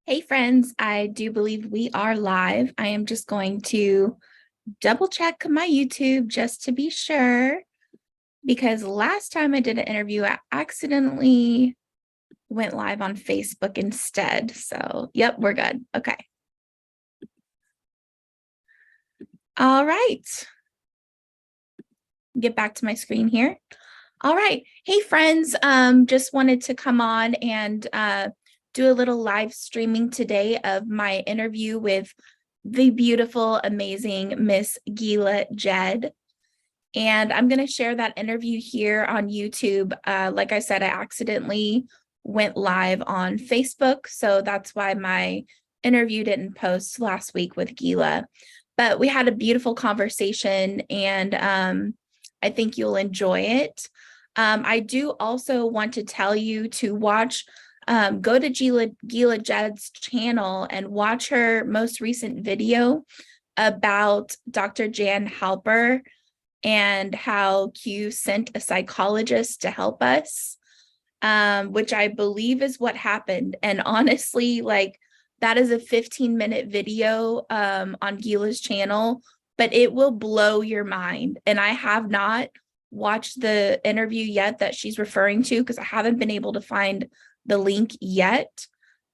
Hey friends, I do believe we are live. I am just going to double check my YouTube just to be sure, because last time I did an interview, I accidentally went live on Facebook instead. So, yep, we're good. Okay. All right. Get back to my screen here. All right. Hey friends, just wanted to come on and do a little live streaming today of my interview with the beautiful, amazing Miss Gila Jed. And I'm going to share that interview here on YouTube. Like I said, I accidentally went live on Facebook, so that's why my interview didn't post last week with Gila. But we had a beautiful conversation, and I think you'll enjoy it. I do also want to tell you to watch, go to Gila Jed's channel and watch her most recent video about Dr. Jan Halper and how Q sent a psychologist to help us, which I believe is what happened. And honestly, like, that is a 15-minute video on Gila's channel, but it will blow your mind. And I have not watched the interview yet that she's referring to because I haven't been able to find the link yet.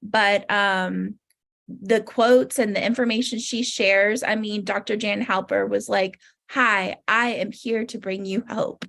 But the quotes and the information she shares, I mean, Dr. Jan Halper was like, "Hi, I am here to bring you hope."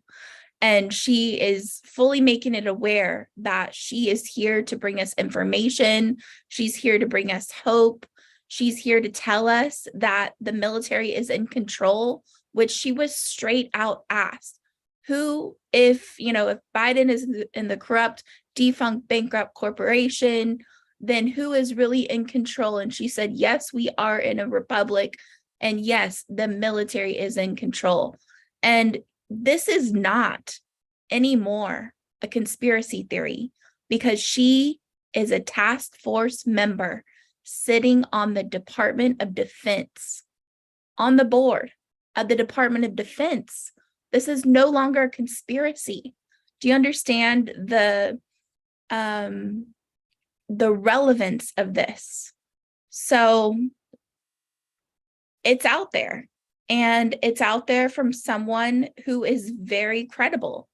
And she is fully making it aware that she is here to bring us information. She's here to bring us hope. She's here to tell us that the military is in control, which she was straight out asked. Who, if Biden is in the corrupt, defunct, bankrupt corporation, then who is really in control? And she said, yes, we are in a republic. And yes, the military is in control. And this is not anymore a conspiracy theory, because she is a task force member sitting on the Department of Defense, on the board of the Department of Defense. This is no longer a conspiracy. Do you understand the relevance of this? So it's out there, and it's out there from someone who is very credible.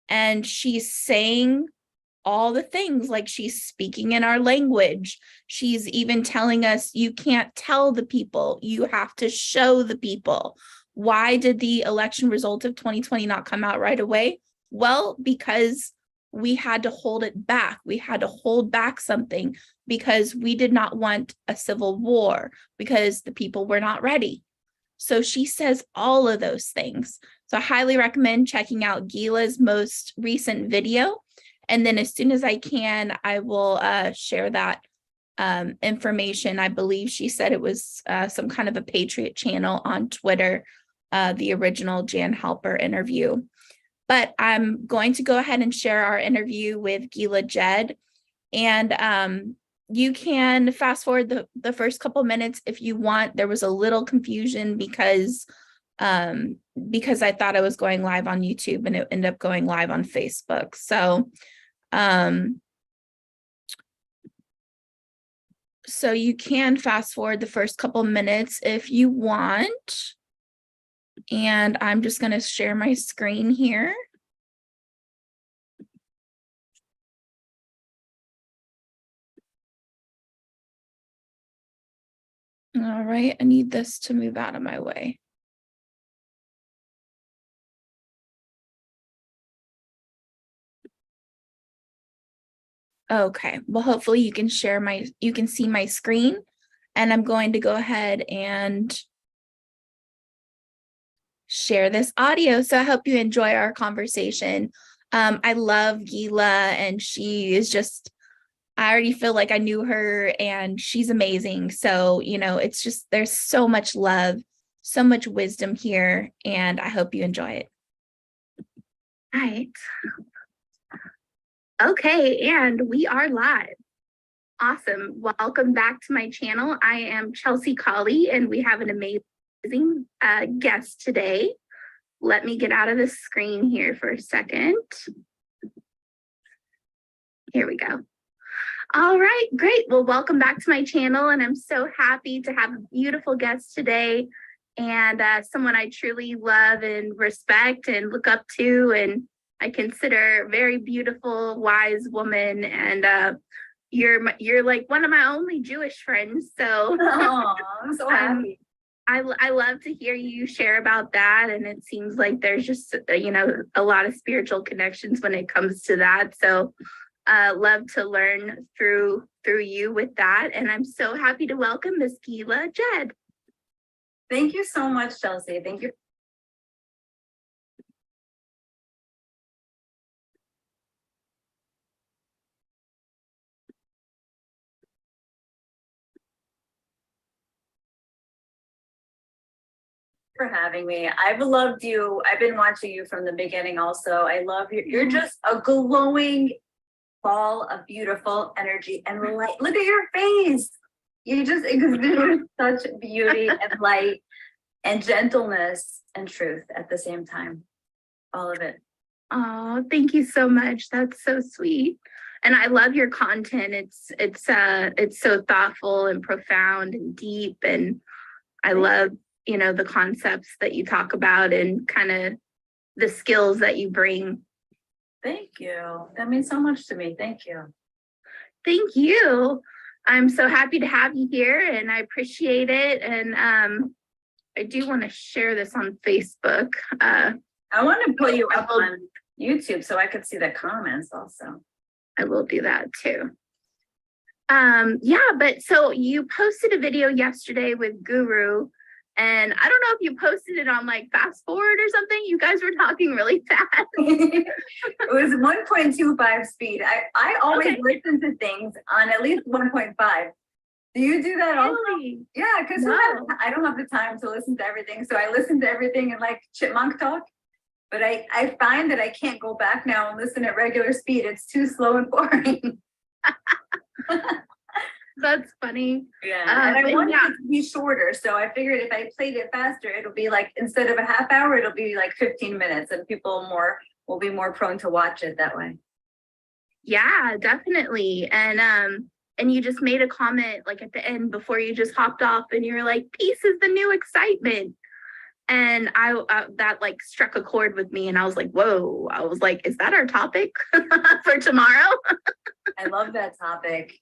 And she's saying all the things, like she's speaking in our language. She's even telling us, you can't tell the people, you have to show the people. Why did the election result of 2020 not come out right away? Well, because we had to hold it back. We had to hold back something because we did not want a civil war, because the people were not ready. So she says all of those things. So I highly recommend checking out Gila's most recent video. And then as soon as I can, I will share that information. I believe she said it was some kind of a Patriot channel on Twitter, the original Jan Halper interview. But I'm going to go ahead and share our interview with Gila Jed. And you can fast forward the first couple minutes if you want. There was a little confusion because I thought I was going live on YouTube and it ended up going live on Facebook. So you can fast forward the first couple minutes if you want. And I'm just going to share my screen here. All right, I need this to move out of my way. Okay, well, hopefully you can see my screen, and I'm going to go ahead and share this audio. So I hope you enjoy our conversation. I love Gila, and she is just, I already feel like I knew her, and she's amazing. So, it's just, there's so much love, so much wisdom here, and I hope you enjoy it. All right. Okay, and we are live. Awesome. Welcome back to my channel. I am Chelsea Colley, and we have an amazing guest today. Let me get out of the screen here for a second. Here we go. All right, great. Well, welcome back to my channel, and I'm so happy to have a beautiful guest today, and someone I truly love and respect and look up to, and I consider very beautiful, wise woman. And you're like one of my only Jewish friends, so Oh, I'm so happy. I love to hear you share about that, and it seems like there's just a lot of spiritual connections when it comes to that. So love to learn through you with that, and I'm so happy to welcome Miss Gila Jed. Thank you so much, Chelsea. Thank you. For having me. I've loved you. I've been watching you from the beginning also. I love you. You're just a glowing ball of beautiful energy and light. Look at your face. You just exude such beauty and light and gentleness and truth at the same time. All of it. Oh, thank you so much. That's so sweet. And I love your content. It's so thoughtful and profound and deep, and I love the concepts that you talk about and kind of the skills that you bring. Thank you. That means so much to me. Thank you. Thank you. I'm so happy to have you here, and I appreciate it. And I do want to share this on Facebook. I want to put you up on YouTube so I could see the comments also. I will do that too. Yeah, but so you posted a video yesterday with Guru, and I don't know if you posted it on like fast forward or something. You guys were talking really fast. It was 1.25 speed. I always listen to things on at least 1.5. Do you do that also? Really? Yeah, because I don't have the time to listen to everything. So I listen to everything in like chipmunk talk. But I find that I can't go back now and listen at regular speed. It's too slow and boring. That's funny. Yeah, and I wanted it to be shorter, so I figured if I played it faster, it'll be like, instead of a half hour, it'll be like 15 minutes, and people will be more prone to watch it that way. Yeah, definitely. And you just made a comment like at the end before you just hopped off, and you were like, "Peace is the new excitement." And I that like struck a chord with me, and I was like, whoa. I was like, is that our topic for tomorrow? I love that topic.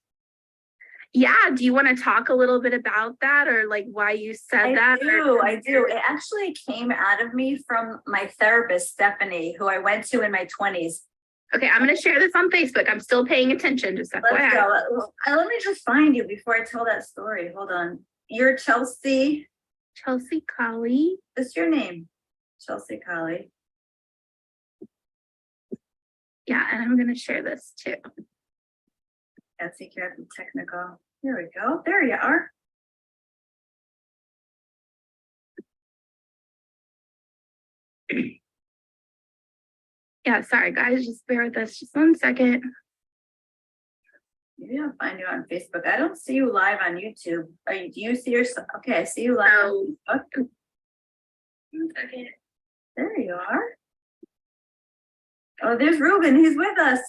Yeah, do you want to talk a little bit about that, or like why you said that? I do. It actually came out of me from my therapist, Stephanie, who I went to in my 20s. Okay, I'm going to share this on Facebook. I'm still paying attention, just FYI. Let's go. Let me just find you before I tell that story. Hold on. You're Chelsea. Chelsea Colley. What's your name? Chelsea Colley. Yeah, and I'm going to share this too. Gotta take care of the technical. Here we go. There you are. Yeah, sorry guys, just bear with us just 1 second. Maybe I'll find you on Facebook. I don't see you live on YouTube. Do you see yourself? Okay, I see you live on Facebook. 1 second. There you are. Oh, there's Ruben. He's with us.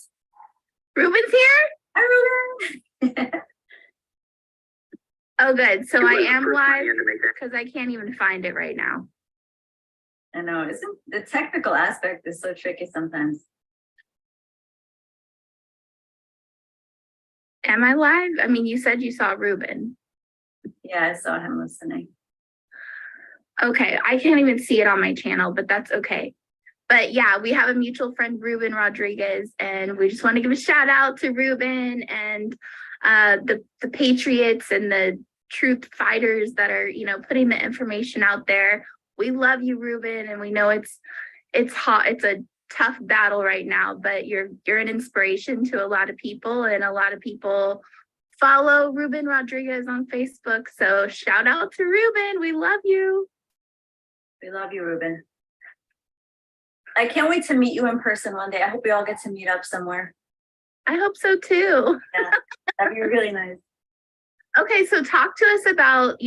Ruben's here? Hi, Ruben. Oh, good. So I am live because I can't even find it right now. I know. Isn't the technical aspect is so tricky sometimes. Am I live? I mean, you said you saw Ruben. Yeah, I saw him listening. Okay, I can't even see it on my channel, but that's okay. But yeah, we have a mutual friend, Ruben Rodriguez, and we just want to give a shout out to Ruben and the patriots and the truth fighters that are, putting the information out there. We love you, Ruben, and we know it's hot. It's a tough battle right now, but you're an inspiration to a lot of people, and a lot of people follow Ruben Rodriguez on Facebook. So shout out to Ruben. We love you. We love you, Ruben. I can't wait to meet you in person one day. I hope we all get to meet up somewhere. I hope so too. Yeah, that'd be really nice. Okay, so talk to us about,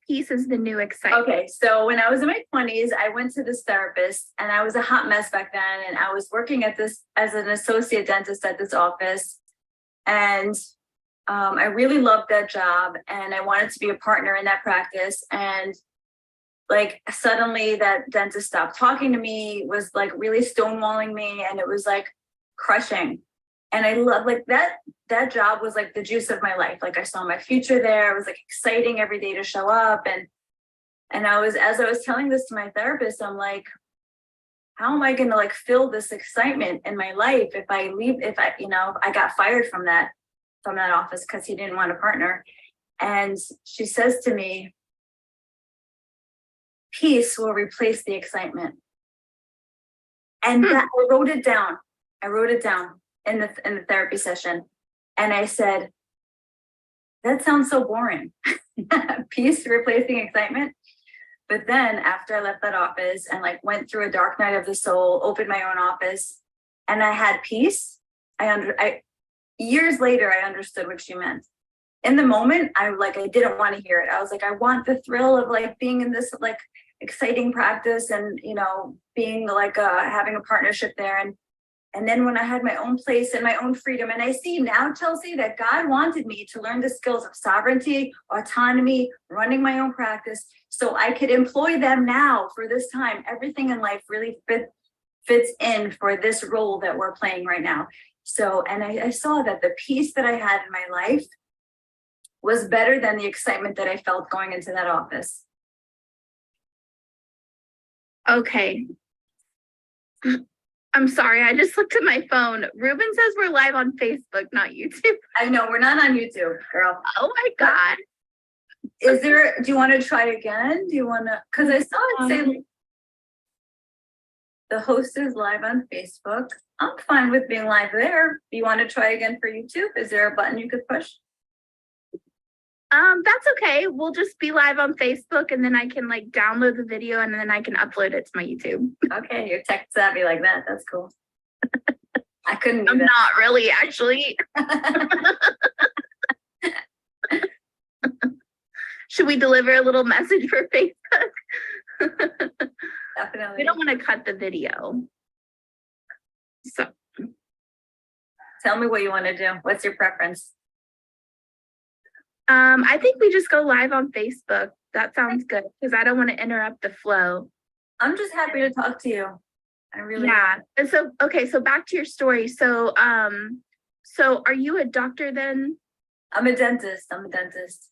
peace is the new excitement. Okay, so when I was in my 20s, I went to this therapist, and I was a hot mess back then. And I was working at this as an associate dentist at this office. And I really loved that job and I wanted to be a partner in that practice. And like suddenly that dentist stopped talking to me, was like really stonewalling me, and it was like crushing. And I love like that job was like the juice of my life. Like I saw my future there. It was like exciting every day to show up. And as I was telling this to my therapist, I'm like, how am I going to like fill this excitement in my life if I leave, if I got fired from that office because he didn't want a partner. And she says to me, peace will replace the excitement. And that I wrote it down in the therapy session. And I said, that sounds so boring. Peace replacing excitement. But then after I left that office and like went through a dark night of the soul, opened my own office, and I had peace, years later, I understood what she meant. In the moment, I didn't want to hear it. I was like, I want the thrill of like being in this like exciting practice and, being like having a partnership there. And then when I had my own place and my own freedom, and I see now, Chelsea, that God wanted me to learn the skills of sovereignty, autonomy, running my own practice, so I could employ them now for this time. Everything in life really fits in for this role that we're playing right now. So, and I saw that the peace that I had in my life was better than the excitement that I felt going into that office. Okay. I'm sorry, I just looked at my phone. Ruben says we're live on Facebook, not YouTube. I know, we're not on YouTube, girl. Oh my God. Do you want to try again? Do you want to, because I saw it say the host is live on Facebook. I'm fine with being live there. Do you want to try again for YouTube? Is there a button you could push? That's okay. We'll just be live on Facebook and then I can like download the video and then I can upload it to my YouTube. Okay, you're tech savvy like that. That's cool. I couldn't do I'm that. not really, actually. Should we deliver a little message for Facebook? Definitely. We don't want to cut the video. So tell me what you want to do. What's your preference? I think we just go live on Facebook. That sounds good because I don't want to interrupt the flow. I'm just happy to talk to you. I really am. And so, okay, so back to your story. So, so are you a doctor then? I'm a dentist.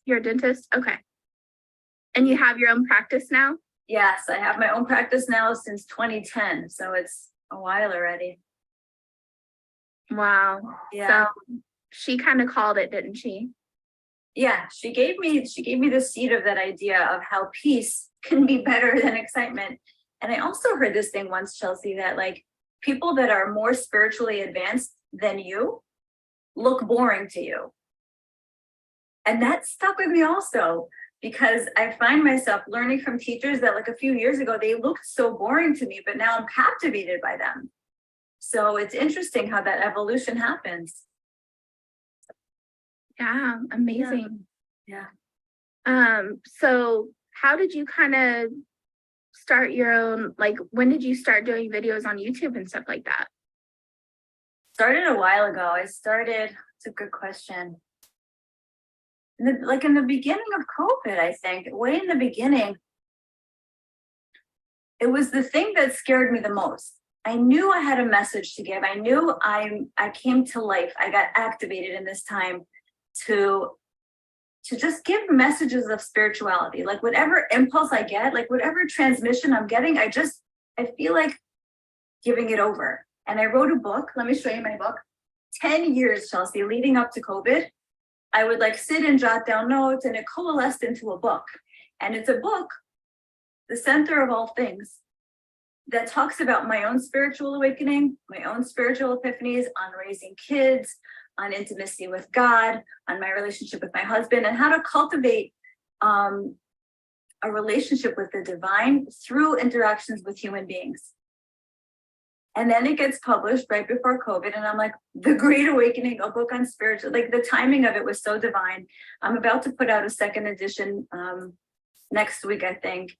You're a dentist? Okay. And you have your own practice now? Yes, I have my own practice now since 2010. So it's a while already. Wow. Yeah. So she kind of called it, didn't she? Yeah, she gave me the seed of that idea of how peace can be better than excitement. And I also heard this thing once, Chelsea, that like people that are more spiritually advanced than you look boring to you. And that stuck with me also, because I find myself learning from teachers that like a few years ago, they looked so boring to me, but now I'm captivated by them. So it's interesting how that evolution happens. Yeah, amazing. Yeah. So how did you kind of start your own, like when did you start doing videos on YouTube and stuff like that? Started a while ago. It's a good question. In the beginning of COVID, I think, way in the beginning, it was the thing that scared me the most. I knew I had a message to give. I knew I came to life. I got activated in this time to just give messages of spirituality, like whatever impulse I get, like whatever transmission I'm getting, I feel like giving it over. And I wrote a book. Let me show you my book. 10 years, Chelsea, leading up to COVID, I would like sit and jot down notes, and it coalesced into a book. And it's a book, the center of all things, that talks about my own spiritual awakening, my own spiritual epiphanies on raising kids, on intimacy with God, on my relationship with my husband, and how to cultivate a relationship with the divine through interactions with human beings. And then it gets published right before COVID, and I'm like, The Great Awakening, a book on spiritual, like the timing of it was so divine. I'm about to put out a second edition next week, I think.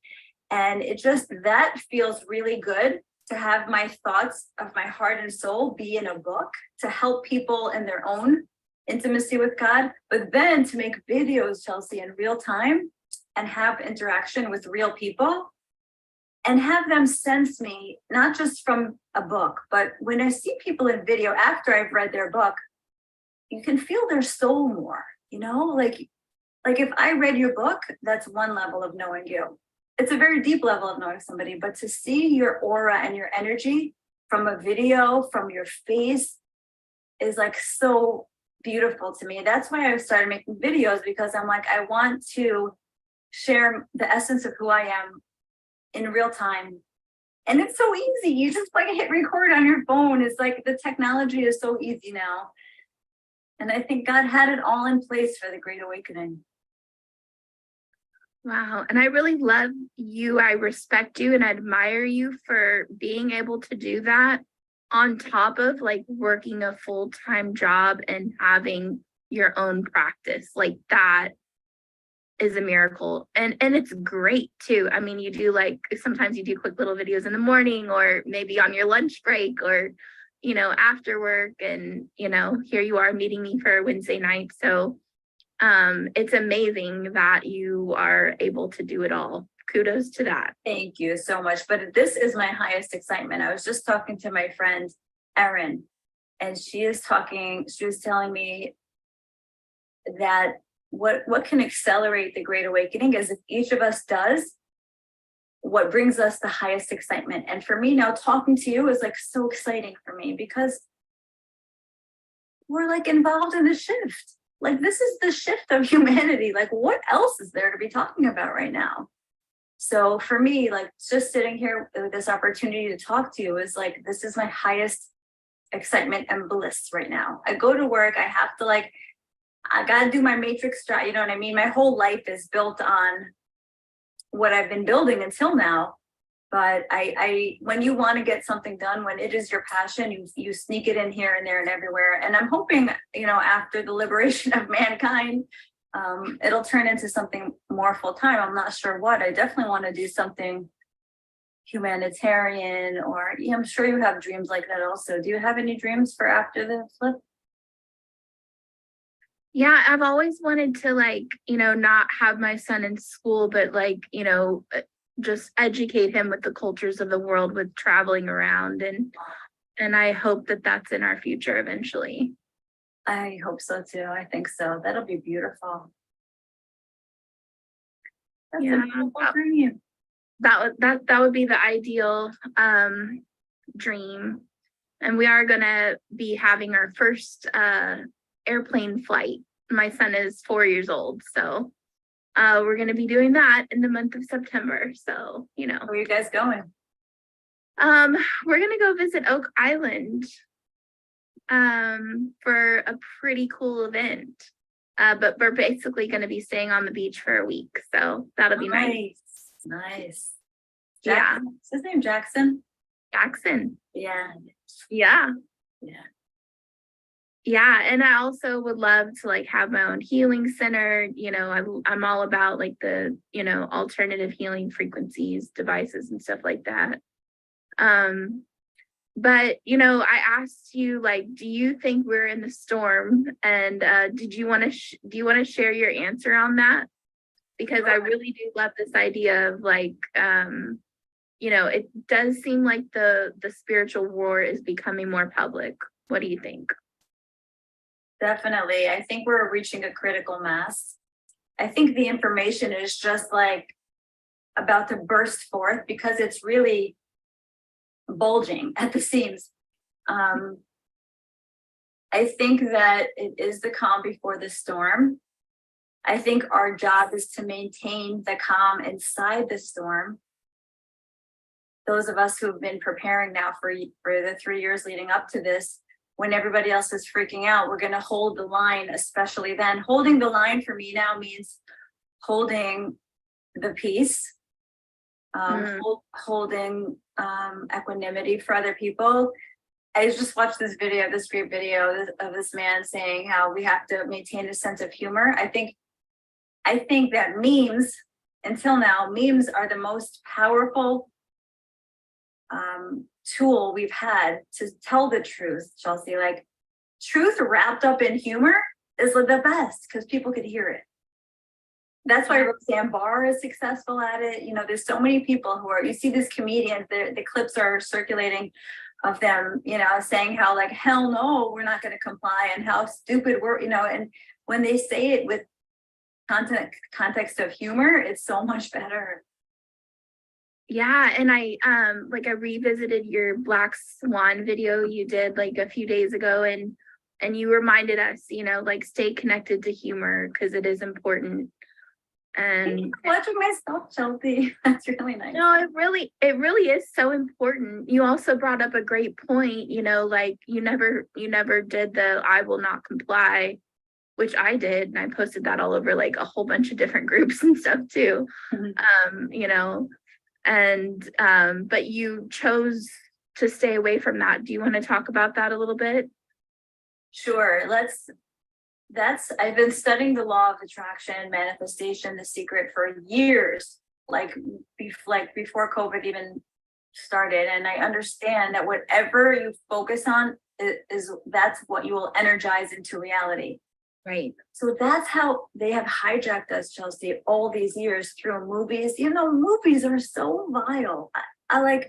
And that feels really good to have my thoughts of my heart and soul be in a book to help people in their own intimacy with God, but then to make videos, Chelsea, in real time and have interaction with real people and have them sense me, not just from a book, but when I see people in video after I've read their book, you can feel their soul more, like if I read your book, that's one level of knowing you. It's a very deep level of knowing somebody, but to see your aura and your energy from a video, from your face, is like so beautiful to me. That's why I started making videos, because I'm like, I want to share the essence of who I am in real time. And it's so easy. You just like hit record on your phone. It's like the technology is so easy now. And I think God had it all in place for the Great Awakening. Wow. And I really love you. I respect you and admire you for being able to do that on top of like working a full-time job and having your own practice. Like that is a miracle. And it's great too. I mean, you do like, sometimes you do quick little videos in the morning or maybe on your lunch break or, after work, and, here you are meeting me for Wednesday night. So it's amazing that you are able to do it all. Kudos to that. Thank you so much. But this is my highest excitement. I was just talking to my friend, Erin, and she was telling me that what can accelerate the Great Awakening is if each of us does what brings us the highest excitement. And for me now, talking to you is like so exciting for me, because we're like involved in the shift. Like this is the shift of humanity. Like what else is there to be talking about right now? So for me, like just sitting here with this opportunity to talk to you is like, this is my highest excitement and bliss right now. I go to work, I have to I got to do my matrix strat. You know what I mean? My whole life is built on what I've been building until now. But I when you want to get something done, when it is your passion, you sneak it in here and there and everywhere. And I'm hoping, after the liberation of mankind, it'll turn into something more full-time. I'm not sure what. I definitely want to do something humanitarian, or I'm sure you have dreams like that also. Do you have any dreams for after the flip? Yeah, I've always wanted to not have my son in school, but just educate him with the cultures of the world with traveling around. And I hope that that's in our future eventually. I hope so too. I think so. That'll be beautiful. That's a beautiful dream. That would be the ideal dream. And we are gonna be having our first airplane flight. My son is 4 years old, so we're gonna be doing that in the month of September. So Where are you guys going? We're gonna go visit Oak Island for a pretty cool event. But we're basically gonna be staying on the beach for a week, so that'll be nice. Nice. Yeah. Is his name Jackson? Jackson. Yeah. Yeah. Yeah. Yeah, and I also would love to have my own healing center. I'm all about the alternative healing frequencies, devices, and stuff like that. But I asked you, do you think we're in the storm? And do you want to share your answer on that? Because I really do love this idea of it does seem like the spiritual war is becoming more public. What do you think? Definitely. I think we're reaching a critical mass. I think the information is just about to burst forth because it's really bulging at the seams. I think that it is the calm before the storm. I think our job is to maintain the calm inside the storm. Those of us who have been preparing now for the 3 years leading up to this, when everybody else is freaking out, we're going to hold the line, especially then. Holding the line for me now means holding the peace, holding equanimity for other people. I just watched this great video of this man saying how we have to maintain a sense of humor. I think that memes, until now, memes are the most powerful tool we've had to tell the truth, Chelsea. Truth wrapped up in humor is the best because people could hear it. That's why Roseanne Barr is successful at it. You know, there's so many people who are, you see these comedians, the clips are circulating of them, you know, saying how like, hell no, we're not going to comply, and how stupid we're, you know, and when they say it with context of humor, it's so much better. Yeah, and I revisited your Black Swan video you did like a few days ago, and you reminded us, you know, like stay connected to humor because it is important. And Watching myself, Chelsea, that's really nice. No, it really is so important. You also brought up a great point, you know, like you never did the I will not comply, which I did, and I posted that all over like a whole bunch of different groups and stuff too. You know, and but you chose to stay away from that. Do you want to talk about that a little bit? Sure. I've been studying the law of attraction, manifestation, The Secret for years, like before COVID even started. And I understand that whatever you focus on that's what you will energize into reality. Right. So that's how they have hijacked us, Chelsea, all these years through movies. You know, movies are so vile. I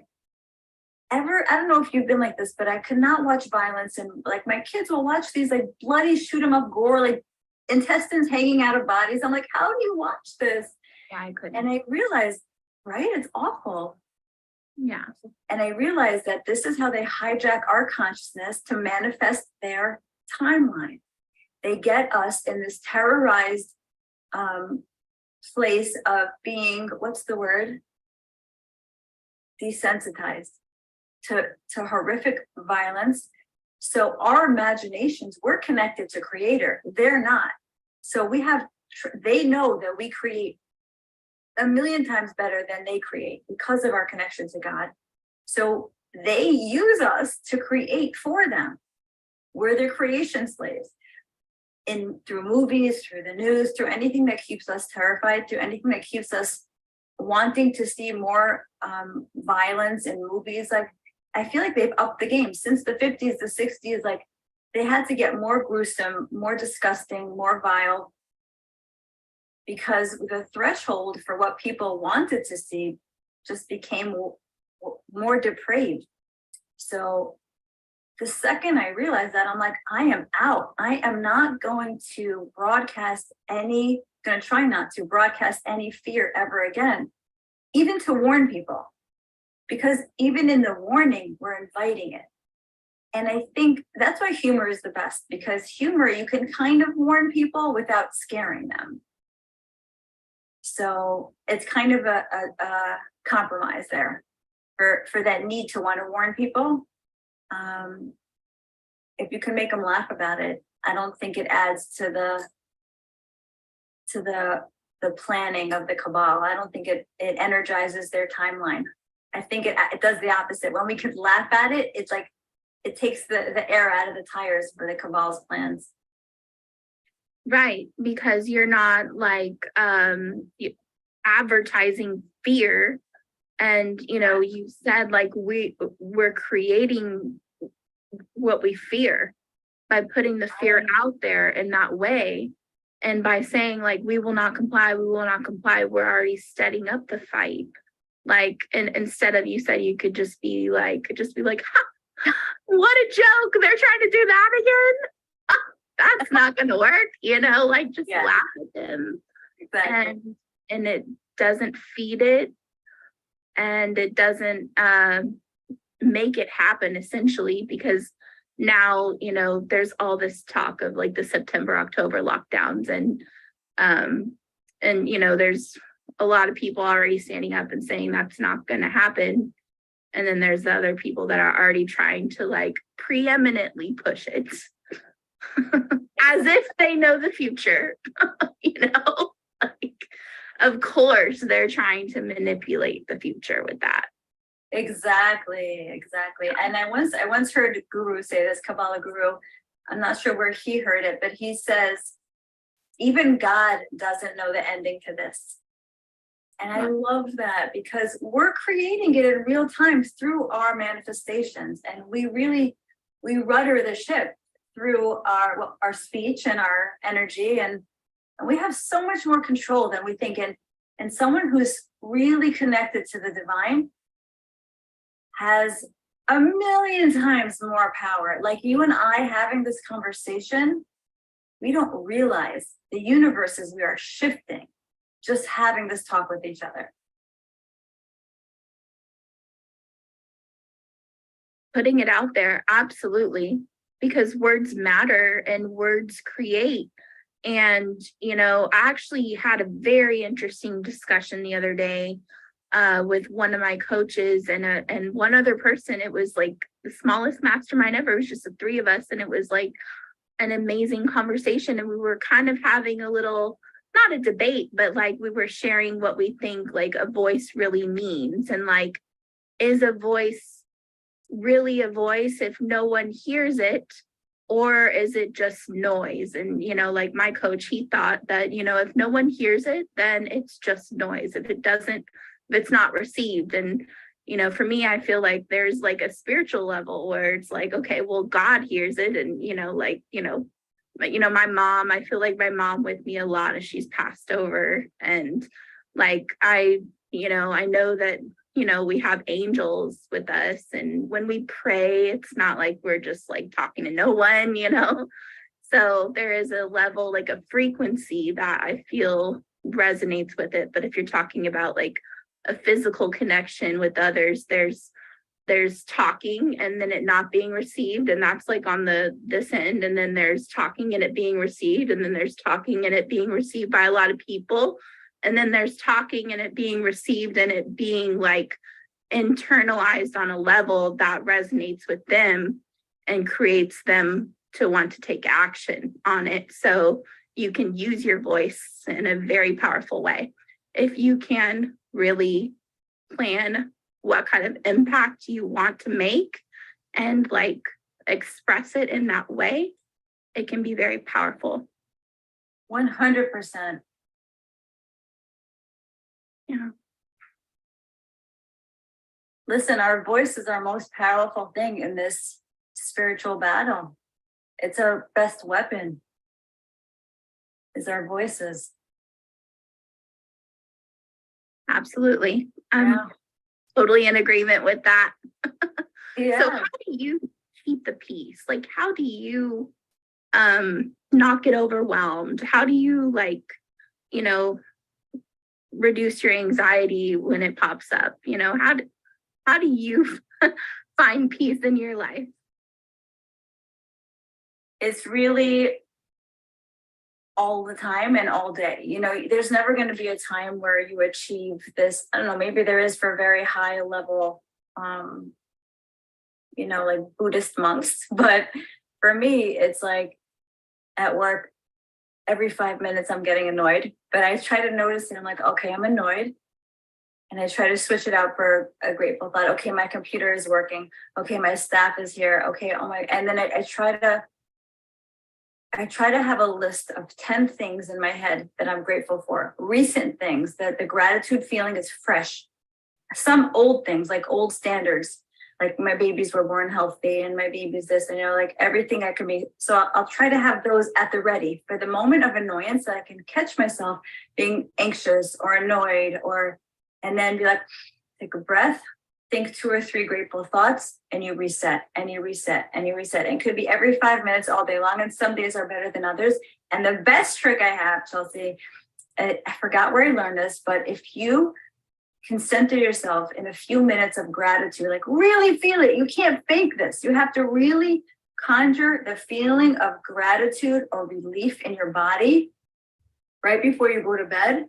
don't know if you've been like this, but I could not watch violence, and like my kids will watch these like bloody shoot 'em up gore, like intestines hanging out of bodies. I'm like, how do you watch this? Yeah, I couldn't. And I realized, right, it's awful. Yeah. And I realized that this is how they hijack our consciousness to manifest their timeline. They get us in this terrorized place of being, what's the word? Desensitized to horrific violence. So our imaginations, we're connected to creator, they're not. So they know that we create a million times better than they create because of our connection to God. So they use us to create for them. We're their creation slaves. Through movies, through the news, through anything that keeps us terrified, through anything that keeps us wanting to see more violence in movies. Like, I feel like they've upped the game since the 50s, the 60s. Like, they had to get more gruesome, more disgusting, more vile, because the threshold for what people wanted to see just became more depraved. So the second I realized that, I'm like, I am out. I am not going to try not to broadcast any fear ever again, even to warn people. Because even in the warning, we're inviting it. And I think that's why humor is the best, because humor, you can kind of warn people without scaring them. So it's kind of a compromise there for that need to want to warn people. If you can make them laugh about it, I don't think it adds to the planning of the cabal. I don't think it energizes their timeline. I think it does the opposite. When we could laugh at it, it's like it takes the air out of the tires for the cabal's plans. Right, because you're not like advertising fear, and you know, you said like we're creating what we fear by putting the fear out there in that way, and by saying like we will not comply, we're already setting up the fight. Like, and instead of, you said you could just be like ha, what a joke, they're trying to do that again. That's not gonna work, you know, like just laugh at them. Exactly. And it doesn't feed it, and it doesn't make it happen, essentially, because now, you know, there's all this talk of like the September, October lockdowns, and you know, there's a lot of people already standing up and saying that's not going to happen. And then there's the other people that are already trying to like preeminently push it as if they know the future, you know, like, of course, they're trying to manipulate the future with that. Exactly. And I once heard Guru say this, Kabbalah Guru. I'm not sure where he heard it, but he says, even God doesn't know the ending to this. And I love that, because we're creating it in real time through our manifestations, and we rudder the ship. through our speech and our energy, and we have so much more control than we think. And someone who's really connected to the divine has a million times more power. Like you and I having this conversation, we don't realize the universes we are shifting just having this talk with each other. Putting it out there, absolutely, because words matter and words create. And, you know, I actually had a very interesting discussion the other day with one of my coaches and one other person. It was like the smallest mastermind ever. It was just the three of us. And it was like an amazing conversation. And we were kind of having a little, not a debate, but like we were sharing what we think like a voice really means. And like, is a voice really a voice if no one hears it? Or is it just noise? And, you know, like my coach, he thought that, you know, if no one hears it, then it's just noise. If it's not received. And, you know, for me, I feel like there's like a spiritual level where it's like, okay, well, God hears it. And, you know, like, you know, but, you know, my mom, I feel like my mom with me a lot as she's passed over. And like, you know, I know that, you know, we have angels with us. And when we pray, it's not like we're just like talking to no one, you know. So there is a level, like a frequency that I feel resonates with it. But if you're talking about like a physical connection with others, there's talking and then it not being received, and that's like on this end. And then there's talking and it being received, and then there's talking and it being received by a lot of people. And then there's talking and it being received and it being like internalized on a level that resonates with them and creates them to want to take action on it. So you can use your voice in a very powerful way. If you can really plan what kind of impact you want to make and like express it in that way, it can be very powerful. 100%. Yeah. Listen, our voice is our most powerful thing in this spiritual battle. It's our best weapon, is our voices. Absolutely. I'm totally in agreement with that. Yeah. So how do you keep the peace? Like, how do you not get overwhelmed? How do you like, you know, reduce your anxiety when it pops up? You know, how do you find peace in your life? It's really all the time and all day. You know, there's never going to be a time where you achieve this. I don't know, maybe there is for very high level, you know, like Buddhist monks. But for me, it's like at work, every 5 minutes I'm getting annoyed, but I try to notice and I'm like, okay, I'm annoyed. And I try to switch it out for a grateful thought. Okay, my computer is working. Okay, my staff is here. Okay, and then I try to have a list of 10 things in my head that I'm grateful for. Recent things, that the gratitude feeling is fresh. Some old things, like old standards, like my babies were born healthy and my baby's this, and you know, like everything I can be. So I'll try to have those at the ready for the moment of annoyance, that I can catch myself being anxious or annoyed, and then be like, take a breath, think 2 or 3 grateful thoughts, and you reset and you reset and you reset. And it could be every 5 minutes all day long. And some days are better than others. And the best trick I have, Chelsea, I forgot where I learned this, but if you can center yourself in a few minutes of gratitude, like really feel it. You can't fake this. You have to really conjure the feeling of gratitude or relief in your body right before you go to bed.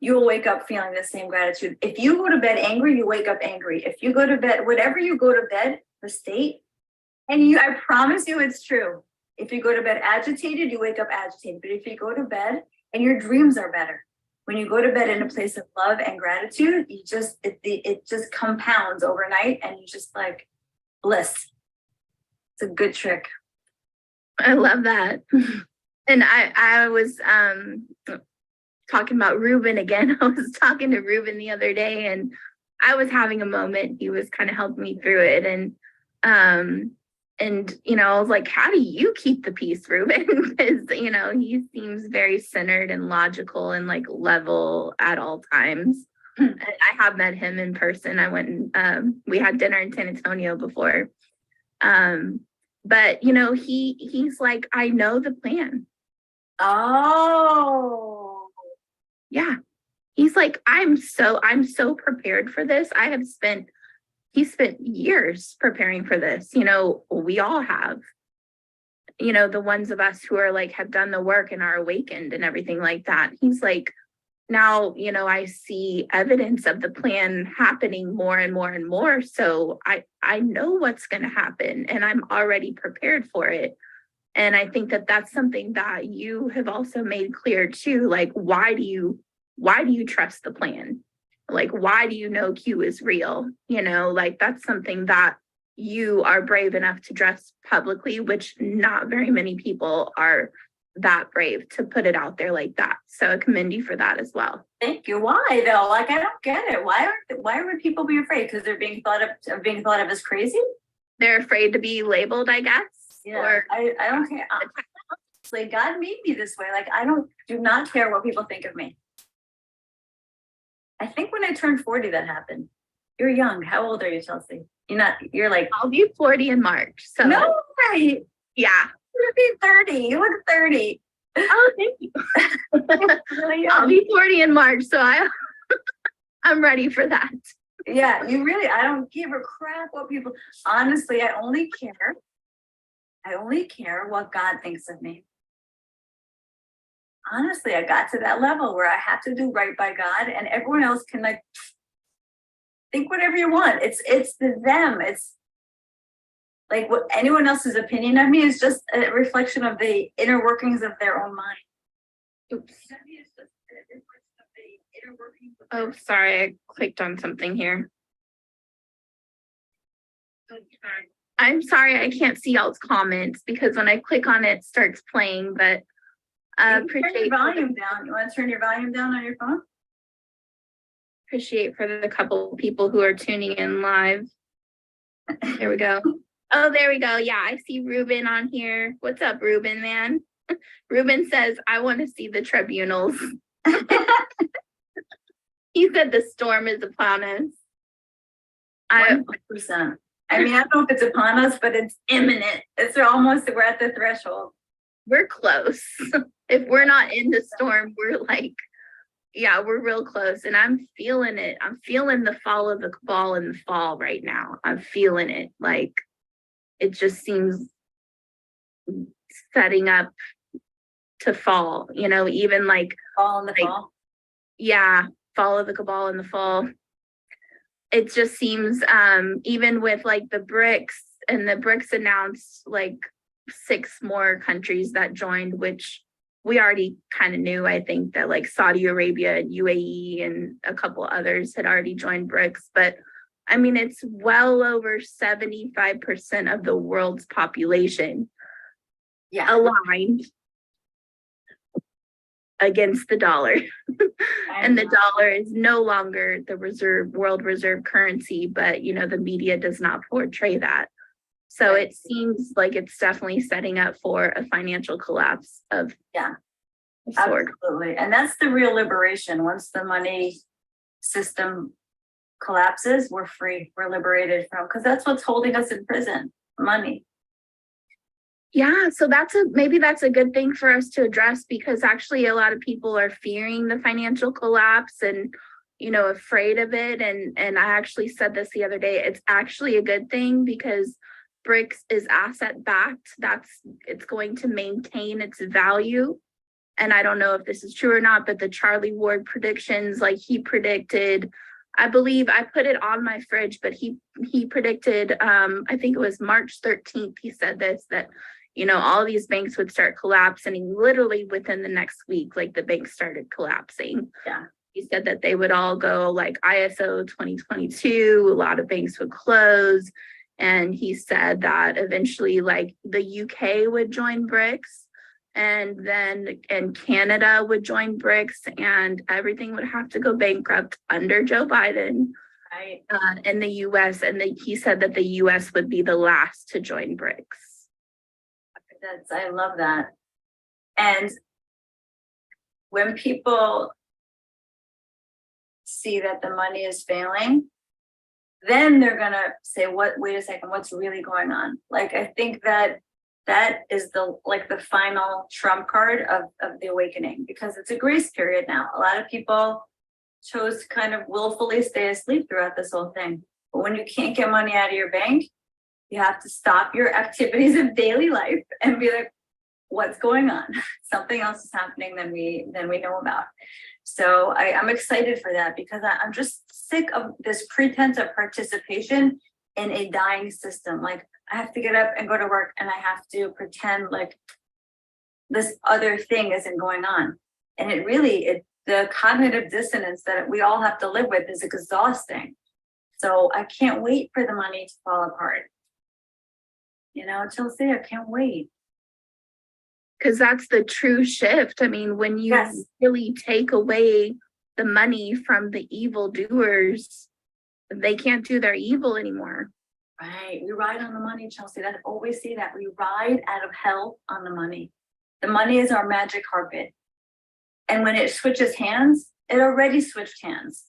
You will wake up feeling the same gratitude. If you go to bed angry, you wake up angry. If you go to bed, whatever you go to bed, the state, and I promise you it's true. If you go to bed agitated, you wake up agitated. But if you go to bed and your dreams are better, when you go to bed in a place of love and gratitude, it just compounds overnight, and you just like bliss. It's a good trick. I love that. And I was talking about Ruben again. I was talking to Ruben the other day, and I was having a moment. He was kind of helping me through it. And And, I was like, how do you keep the peace, Ruben? Because, he seems very centered and logical and like level at all times. And I have met him in person. I went and we had dinner in San Antonio before. But he's like, I know the plan. Oh. Yeah. He's like, I'm so prepared for this. He spent years preparing for this. We all have, the ones of us who are like, have done the work and are awakened and everything like that. He's like, now, I see evidence of the plan happening more and more and more. So I know what's going to happen and I'm already prepared for it. And I think that that's something that you have also made clear too. Like, why do you trust the plan? Like, why do you know Q is real? Like that's something that you are brave enough to address publicly, which not very many people are that brave to put it out there like that. So I commend you for that as well. Thank you. Why though? Like, I don't get it. Why would people be afraid? Because they're being thought of as crazy? They're afraid to be labeled, I guess. Yeah. Or I don't care. Honestly, God made me this way. Like, do not care what people think of me. I think when I turned 40, that happened. You're young. How old are you, Chelsea? You're like, I'll be 40 in March. So no, right. Yeah. You'll be 30. You look 30. Oh, thank you. Really I'll be 40 in March. So I'm ready for that. Yeah, I don't give a crap what people, honestly, I only care what God thinks of me. Honestly, I got to that level where I have to do right by God and everyone else can like think whatever you want. It's them. It's like what anyone else's opinion of me is just a reflection of the inner workings of their own mind. Oops. Oh, sorry. I clicked on something here. I'm sorry. I can't see y'all's comments because when I click on it, it starts playing, but appreciate turn your volume down. You want to turn your volume down on your phone? Appreciate for the couple people who are tuning in live. There we go. Oh, there we go. Yeah, I see Ruben on here. What's up, Ruben, man? Ruben says, I want to see the tribunals. He said the storm is upon us. 100%. I mean, I don't know if it's upon us, but it's imminent. We're at the threshold. We're close. If we're not in the storm, we're like, yeah, we're real close. And I'm feeling it. I'm feeling the fall of the cabal in the fall right now. I'm feeling it. Like, it just seems setting up to fall, even like fall in the fall. Yeah, fall of the cabal in the fall. It just seems even with like the BRICS, and the BRICS announced like 6 more countries that joined, which we already kind of knew. I think that like Saudi Arabia and UAE and a couple others had already joined BRICS, but I mean, it's well over 75% of the world's population aligned against the dollar. And the dollar is no longer the world reserve currency, but the media does not portray that. So it seems like it's definitely setting up for a financial collapse of absolutely. And that's the real liberation. Once the money system collapses, we're free. We're liberated from, because that's what's holding us in prison, money. Yeah, so maybe that's a good thing for us to address, because actually a lot of people are fearing the financial collapse and afraid of it. And I actually said this the other day. It's actually a good thing because BRICS is asset backed. It's going to maintain its value. And I don't know if this is true or not, but the Charlie Ward predictions, like he predicted, I believe I put it on my fridge, but he predicted, I think it was March 13th. He said this, that, all these banks would start collapsing, and literally within the next week, like the banks started collapsing. Yeah. He said that they would all go like ISO 2022, a lot of banks would close. And he said that eventually like the UK would join BRICS, and Canada would join BRICS, and everything would have to go bankrupt under Joe Biden. Right. in the US, and he said that the US would be the last to join BRICS. I love that. And when people see that the money is failing, then they're gonna say, wait a second, what's really going on? Like, I think that is the final trump card of the awakening, because it's a grace period now. A lot of people chose to kind of willfully stay asleep throughout this whole thing. But when you can't get money out of your bank, you have to stop your activities of daily life and be like, what's going on? Something else is happening than we know about. So I'm excited for that, because I'm just sick of this pretense of participation in a dying system. Like, I have to get up and go to work, and I have to pretend like this other thing isn't going on. And the cognitive dissonance that we all have to live with is exhausting. So I can't wait for the money to fall apart. Chelsea, I can't wait. Because that's the true shift. I mean, when you Yes. really take away the money from the evildoers, they can't do their evil anymore. Right. We ride on the money, Chelsea. I always say that. We ride out of hell on the money. The money is our magic carpet. And when it switches hands, it already switched hands.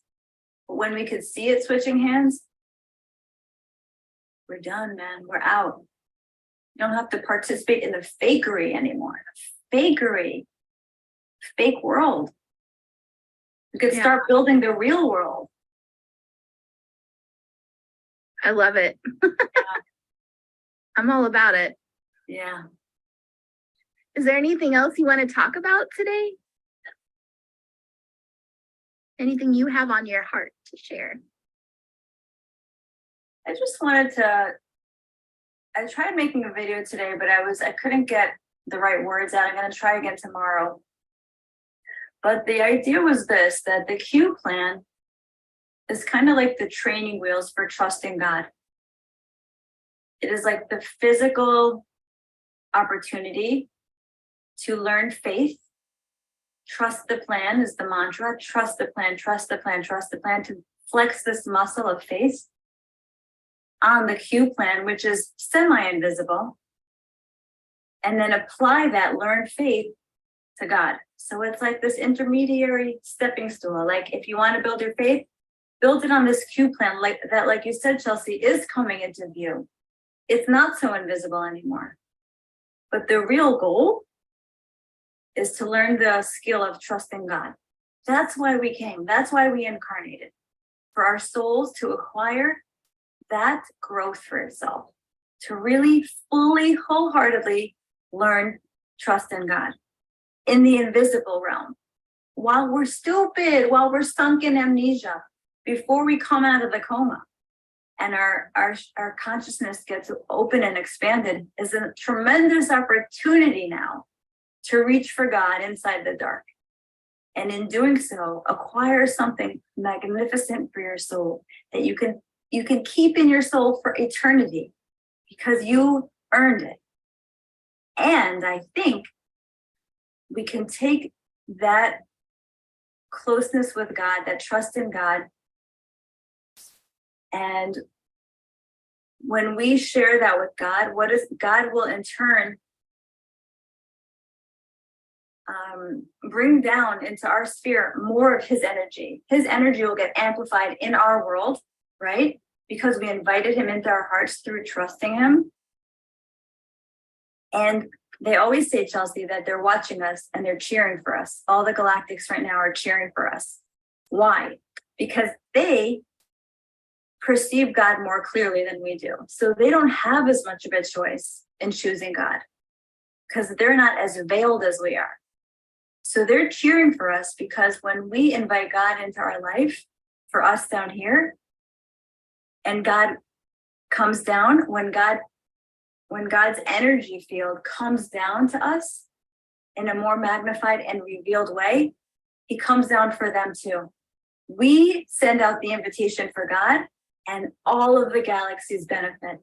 But when we could see it switching hands, we're done, man. We're out. You don't have to participate in the fakery anymore. Fakery. Fake world. We could start building the real world. I love it. I'm all about it. Yeah. Is there anything else you want to talk about today? Anything you have on your heart to share? I just wanted to, I tried making a video today, but I couldn't get the right words out. I'm going to try again tomorrow. But the idea was this, that the Q plan is kind of like the training wheels for trusting God. It is like the physical opportunity to learn faith. Trust the plan is the mantra. Trust the plan, trust the plan, trust the plan, to flex this muscle of faith on the Q plan, which is semi-invisible, and then apply that learned faith to God. So it's like this intermediary stepping stool. Like, if you want to build your faith, build it on this Q plan, like you said, Chelsea, is coming into view. It's not so invisible anymore. But the real goal is to learn the skill of trusting God. That's why we came. That's why we incarnated. For our souls to acquire that growth for itself, to really fully, wholeheartedly learn trust in God in the invisible realm, while we're stupid, while we're sunk in amnesia, before we come out of the coma and our consciousness gets open and expanded, is a tremendous opportunity now to reach for God inside the dark. And in doing so, acquire something magnificent for your soul that you can keep in your soul for eternity, because you earned it. And I think we can take that closeness with God, that trust in God, and when we share that with God, God will in turn bring down into our sphere more of his energy. His energy will get amplified in our world, right? Because we invited him into our hearts through trusting him. And they always say, Chelsea, that they're watching us and they're cheering for us. All the galactics right now are cheering for us. Why? Because they perceive God more clearly than we do. So they don't have as much of a choice in choosing God, because they're not as veiled as we are. So they're cheering for us, because when we invite God into our life, for us down here, and God comes down, when God's energy field comes down to us in a more magnified and revealed way, he comes down for them too. We send out the invitation for God, and all of the galaxies benefit.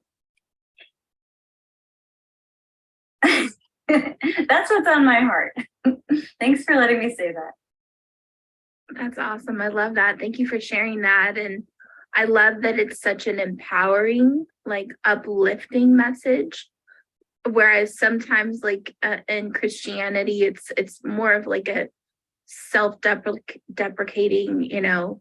That's what's on my heart. Thanks for letting me say that. That's awesome. I love that. Thank you for sharing that. And I love that it's such an empowering, like uplifting message. Whereas sometimes like in Christianity, it's more of like a self-deprecating,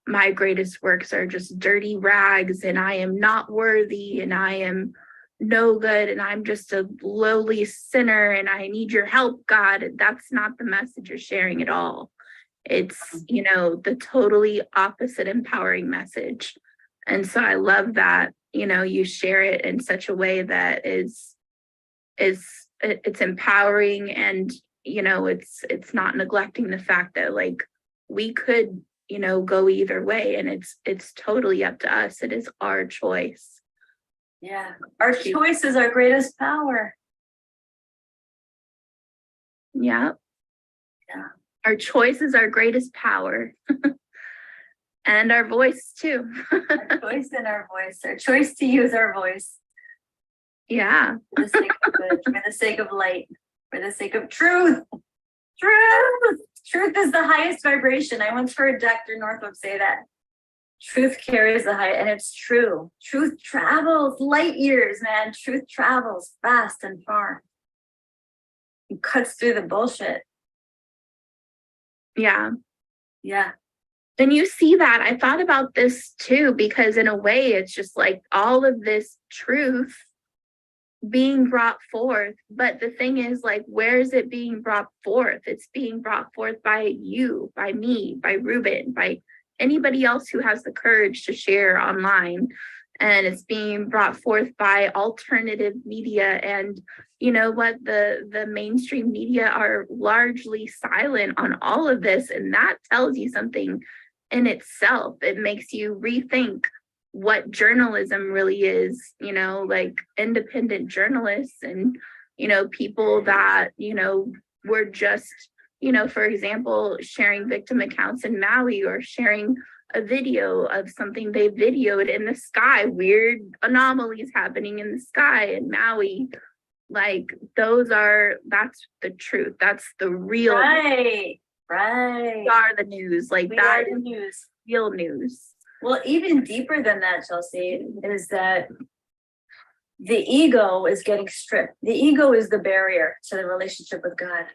my greatest works are just dirty rags and I am not worthy and I am no good and I'm just a lowly sinner and I need your help, God. That's not the message you're sharing at all. It's, the totally opposite empowering message. And so I love that, you share it in such a way that it's empowering and it's not neglecting the fact that like we could go either way and it's totally up to us. It is our choice. Yeah, our choice is our greatest power. Yeah, our choice is our greatest power. And our voice too. Our choice and our voice, our choice to use our voice. Yeah. For the sake of good, for the sake of light, for the sake of truth. Truth is the highest vibration. I once heard Dr. Northup say that. Truth carries the high, and it's true. Truth travels light years, man. Truth travels fast and far. It cuts through the bullshit. Yeah. Yeah. And you see that. I thought about this too, because in a way, it's just like all of this truth being brought forth. But the thing is, like, where is it being brought forth? It's being brought forth by you, by me, by Ruben, by anybody else who has the courage to share online. And it's being brought forth by alternative media. And you know what? The mainstream media are largely silent on all of this. And that tells you something in itself. It makes you rethink what journalism really is, like independent journalists and, people that, were just, for example, sharing victim accounts in Maui or sharing a video of something they videoed in the sky, weird anomalies happening in the sky in Maui. Like that's the truth. That's the real. Right. We are the news. Like that is news. Real news. Well, even deeper than that, Chelsea, is that the ego is getting stripped. The ego is the barrier to the relationship with God.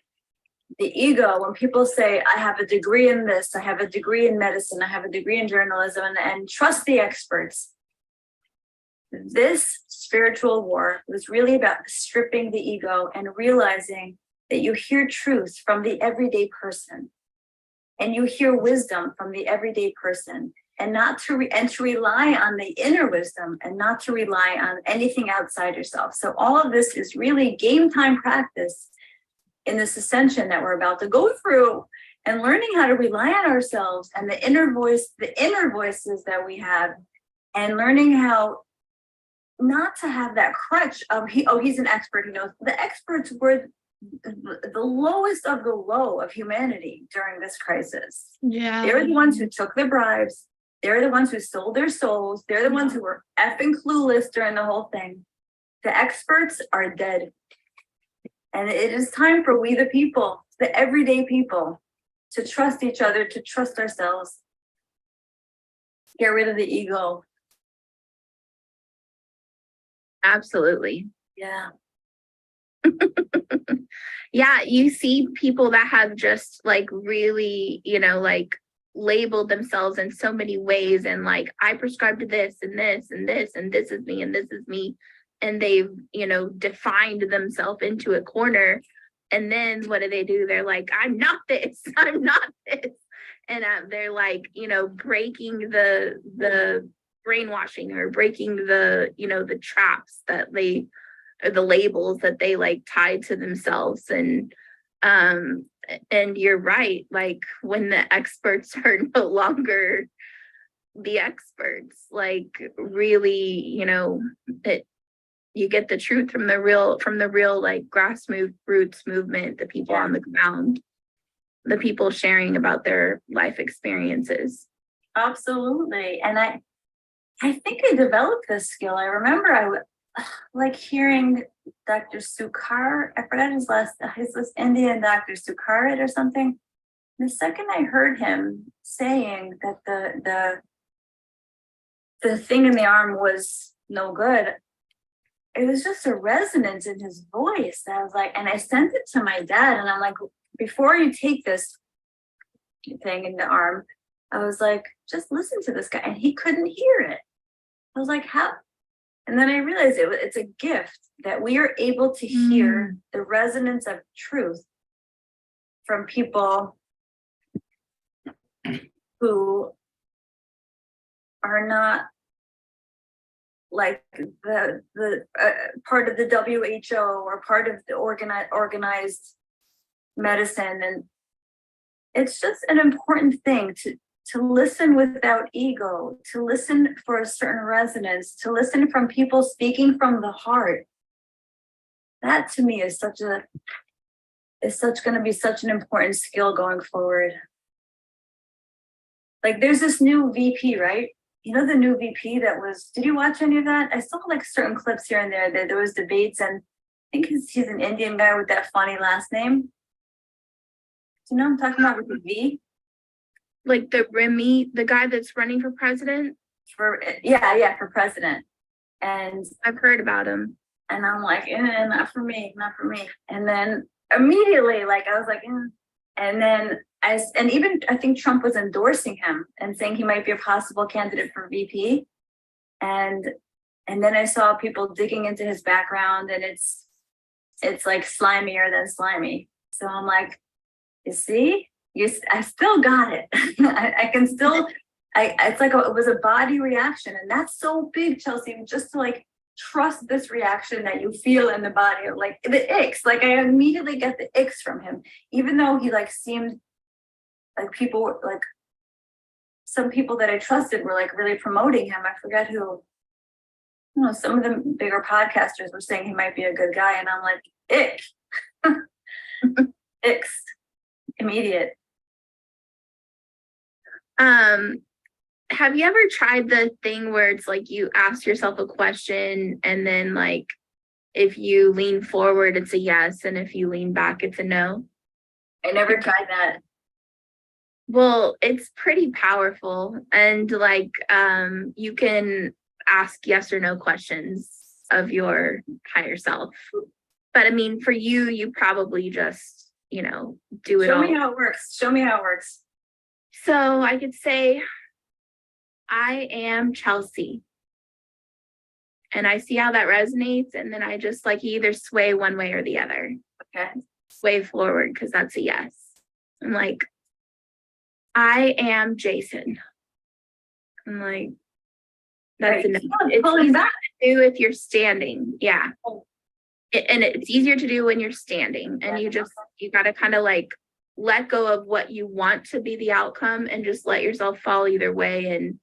The ego, when people say, I have a degree in this, I have a degree in medicine, I have a degree in journalism, and trust the experts. This spiritual war was really about stripping the ego and realizing that you hear truth from the everyday person and you hear wisdom from the everyday person. And not to rely on the inner wisdom and not to rely on anything outside yourself. So all of this is really game time practice in this ascension that we're about to go through and learning how to rely on ourselves and the inner voices that we have, and learning how not to have that crutch of he's an expert, he knows. The experts were the lowest of the low of humanity during this crisis. Yeah. They're the ones who took the bribes. They're the ones who sold their souls. They're the ones who were effing clueless during the whole thing. The experts are dead. And it is time for we the people, the everyday people, to trust each other, to trust ourselves. Get rid of the ego. Absolutely. Yeah. Yeah, you see people that have just like really, like labeled themselves in so many ways and like I prescribe to this and this and this and this is me and this is me, and they've defined themselves into a corner, and then what do? They're like, I'm not this, I'm not this, and they're like breaking the brainwashing or breaking the traps that they, or the labels that they like tied to themselves. And you're right, like when the experts are no longer the experts, like really, you get the truth from the real like grassroots movement, the people on the ground, the people sharing about their life experiences. Absolutely. And I think I developed this skill. I remember I would like hearing Dr. Sukkar, I forgot his this Indian Dr. Sukkarit or something. The second I heard him saying that the thing in the arm was no good. It was just a resonance in his voice. I was like, and I sent it to my dad, and I'm like, before you take this thing in the arm, I was like, just listen to this guy. And he couldn't hear it. I was like, how? And then I realized it's a gift that we are able to hear the resonance of truth from people who are not like the part of the WHO or part of the organized medicine. And it's just an important thing to listen without ego, to listen for a certain resonance, to listen from people speaking from the heart. That to me is going to be such an important skill going forward. Like there's this new VP, right? You know, the new VP did you watch any of that? I saw like certain clips here and there that there was debates, and I think he's an Indian guy with that funny last name. Do you know what I'm talking about with the V? Like the guy that's running for president? For president. And I've heard about him. And I'm like, not for me. And then immediately, like, I was like, and then even I think Trump was endorsing him and saying he might be a possible candidate for VP. And then I saw people digging into his background, and it's like slimier than slimy. So I'm like, you see, I still got it. I can still, it's like it was a body reaction. And that's so big, Chelsea, just to like trust this reaction that you feel in the body, like the icks. Like I immediately get the icks from him, even though he like seemed like people were like, some people that I trusted were like really promoting him. I forget who, some of the bigger podcasters were saying he might be a good guy. And I'm like, ick. Icks. Immediate. Have you ever tried the thing where it's like you ask yourself a question, and then like if you lean forward it's a yes, and if you lean back it's a no? I never tried that. Well, it's pretty powerful, and like you can ask yes or no questions of your higher self. But I mean, for you probably just, do it all. Show me how it works. So I could say, I am Chelsea. And I see how that resonates. And then I just like either sway one way or the other. Okay. Sway forward because that's a yes. I'm like, I am Jason. I'm like, that's enough. It's easy to do if you're standing. Yeah. And it's easier to do when you're standing. And you got to kind of like let go of what you want to be the outcome and just let yourself fall either way. And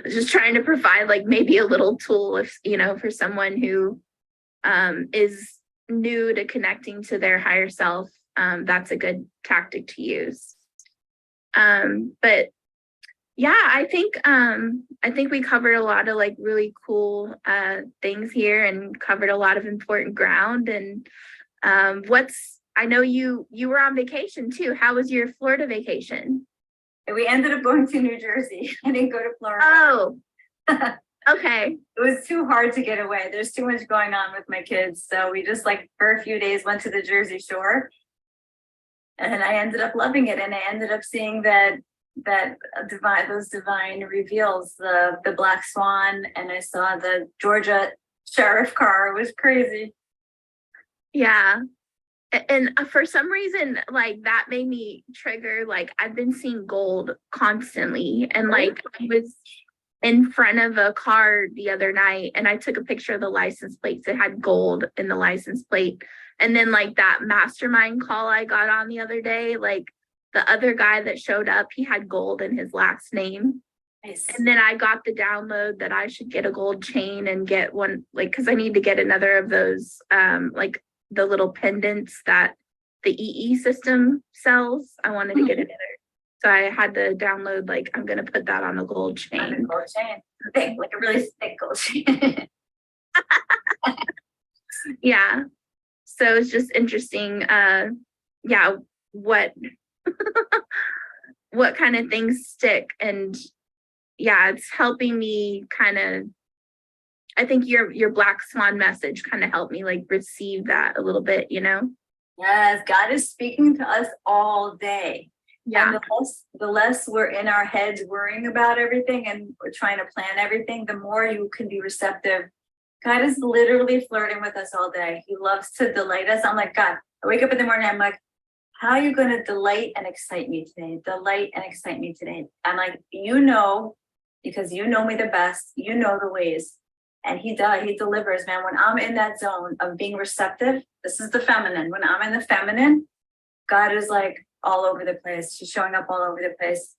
just trying to provide like maybe a little tool if for someone who is new to connecting to their higher self. That's a good tactic to use. But yeah, I think we covered a lot of like really cool things here and covered a lot of important ground. And I know you were on vacation too. How was your Florida vacation? We ended up going to New Jersey. I didn't go to Florida. Oh, okay. It was too hard to get away. There's too much going on with my kids. So we just like for a few days went to the Jersey Shore. And I ended up loving it. And I ended up seeing those divine reveals, the black swan. And I saw the Georgia sheriff car. It was crazy. Yeah. And for some reason, like that made me trigger, like I've been seeing gold constantly. And like I was in front of a car the other night and I took a picture of the license plates. It had gold in the license plate. And then like that mastermind call I got on the other day, like the other guy that showed up, he had gold in his last name. Nice. And then I got the download that I should get a gold chain and get one, like, cause I need to get another of those, like the little pendants that the EE system sells. I wanted to get another. So I had to download, like, I'm going to put that on a gold chain. On a gold chain. Thick, like a really thick gold chain. Yeah. So it's just interesting. Yeah. What what kind of things stick. And yeah, it's helping me kind of, I think your black swan message kind of helped me like receive that a little bit, you know? Yes, God is speaking to us all day. Yeah. And the less we're in our heads worrying about everything and we're trying to plan everything, the more you can be receptive. God is literally flirting with us all day. He loves to delight us. I'm like, God, I wake up in the morning, I'm like, how are you going to delight and excite me today? Delight and excite me today. I'm like, because you know me the best, you know the ways. And he does, he delivers, man. When I'm in that zone of being receptive, this is the feminine. When I'm in the feminine, God is like all over the place. She's showing up all over the place.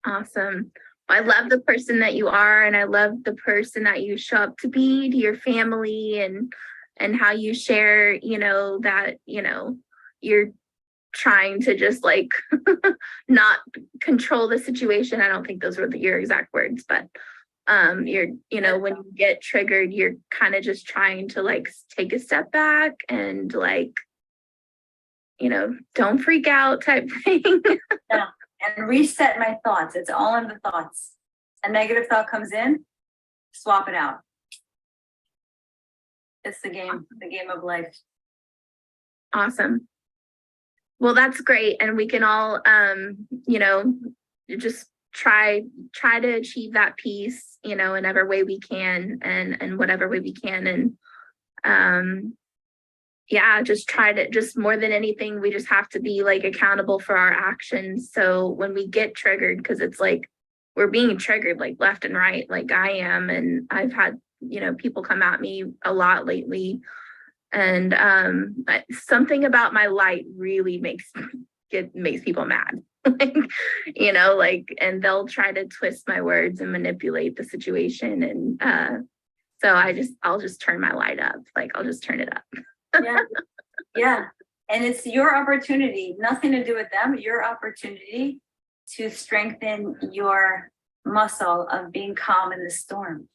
Awesome. I love the person that you are, and I love the person that you show up to be to your family, and how you share, you know, that, you know, you're trying to just like not control the situation. I don't think those were your exact words, but you're, you know, when you get triggered, you're kind of just trying to like take a step back and like, you know, don't freak out type thing. Yeah. And reset my thoughts. It's all in the thoughts. A negative thought comes in, swap it out. It's the game of life. Awesome. Well, that's great. And we can all, you know, just try to achieve that peace, you know, in every way we can, and whatever way we can. And yeah, just more than anything, we just have to be like accountable for our actions. So when we get triggered, because it's like we're being triggered like left and right, like I am, and I've had, you know, people come at me a lot lately. And something about my light really makes people mad. Like, you know, like, and they'll try to twist my words and manipulate the situation. And so I'll just turn my light up. Like, I'll just turn it up. Yeah. And it's your opportunity, nothing to do with them, your opportunity to strengthen your muscle of being calm in the storm.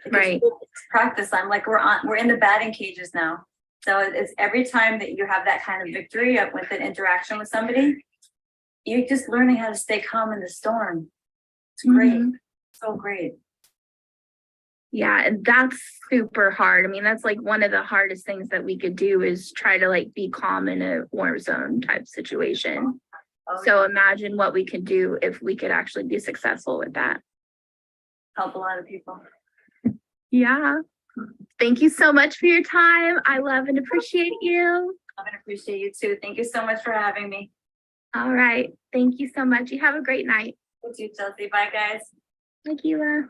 Because right. It's practice. I'm like, we're in the batting cages now. So it's every time that you have that kind of victory with an interaction with somebody, you're just learning how to stay calm in the storm. It's great. Mm-hmm. So great. Yeah, and that's super hard. I mean, that's like one of the hardest things that we could do is try to like be calm in a war zone type situation. So imagine what we could do if we could actually be successful with that. Help a lot of people. Yeah. Thank you so much for your time. I love and appreciate you. Love and appreciate you too. Thank you so much for having me. All right. Thank you so much. You have a great night. You too, Chelsea. Bye, guys. Bye, Keela.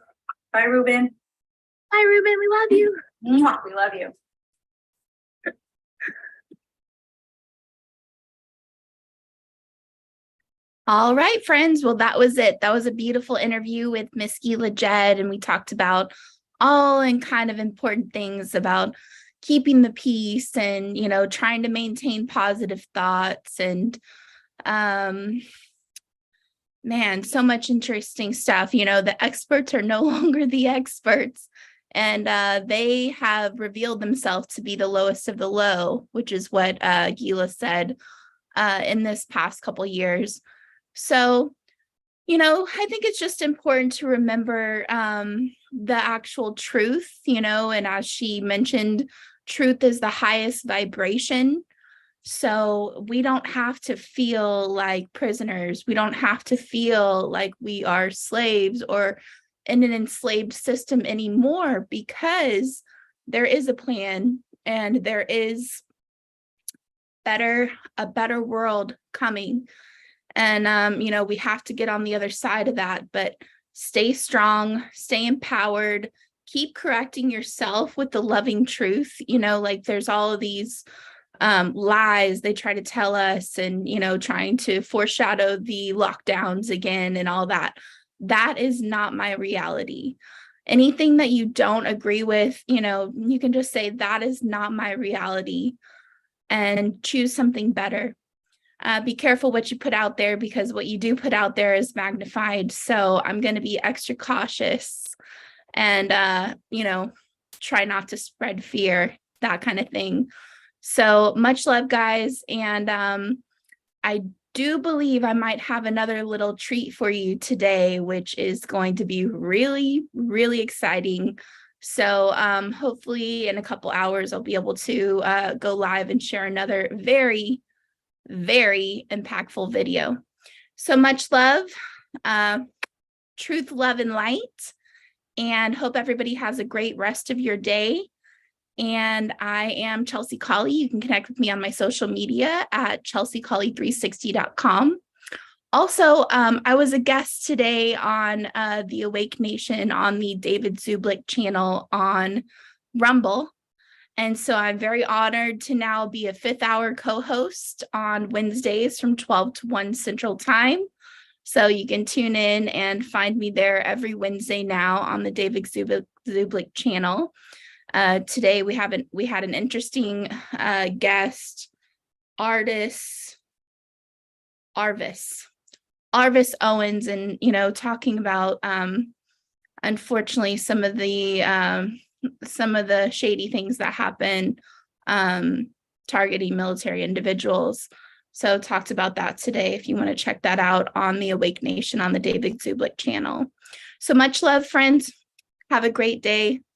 Bye, Ruben. Bye, Ruben. We love you. We love you. All right, friends. Well, that was it. That was a beautiful interview with Miss Keela Jed, and we talked about all and kind of important things about keeping the peace and, you know, trying to maintain positive thoughts. And man, so much interesting stuff. You know, the experts are no longer the experts, and they have revealed themselves to be the lowest of the low, which is what Gila said in this past couple years. So, you know, I think it's just important to remember the actual truth, you know, and as she mentioned, truth is the highest vibration. So we don't have to feel like prisoners. We don't have to feel like we are slaves or in an enslaved system anymore, because there is a plan and there is a better world coming. And, you know, we have to get on the other side of that, but stay strong, stay empowered, keep correcting yourself with the loving truth. You know, like there's all of these lies they try to tell us, and, you know, trying to foreshadow the lockdowns again and all that. That is not my reality. Anything that you don't agree with, you know, you can just say that is not my reality and choose something better. Be careful what you put out there, because what you do put out there is magnified. So I'm going to be extra cautious and, you know, try not to spread fear, that kind of thing. So much love, guys. And I do believe I might have another little treat for you today, which is going to be really, really exciting. So hopefully in a couple hours, I'll be able to go live and share another very, very impactful video. So much love, truth, love, and light, and hope everybody has a great rest of your day. And I am Chelsea Colley. You can connect with me on my social media at chelseacolley360.com. Also, I was a guest today on the Awake Nation on the David Zublick channel on Rumble. And so I'm very honored to now be a 5th hour co-host on Wednesdays from 12 to 1 Central Time. So you can tune in and find me there every Wednesday now on the David Zublick channel. Today we had an interesting guest, artist Arvis Owens, and talking about unfortunately some of the shady things that happen targeting military individuals. So talked about that today if you want to check that out on the Awake Nation on the David Zublick channel. So much love, friends. Have a great day.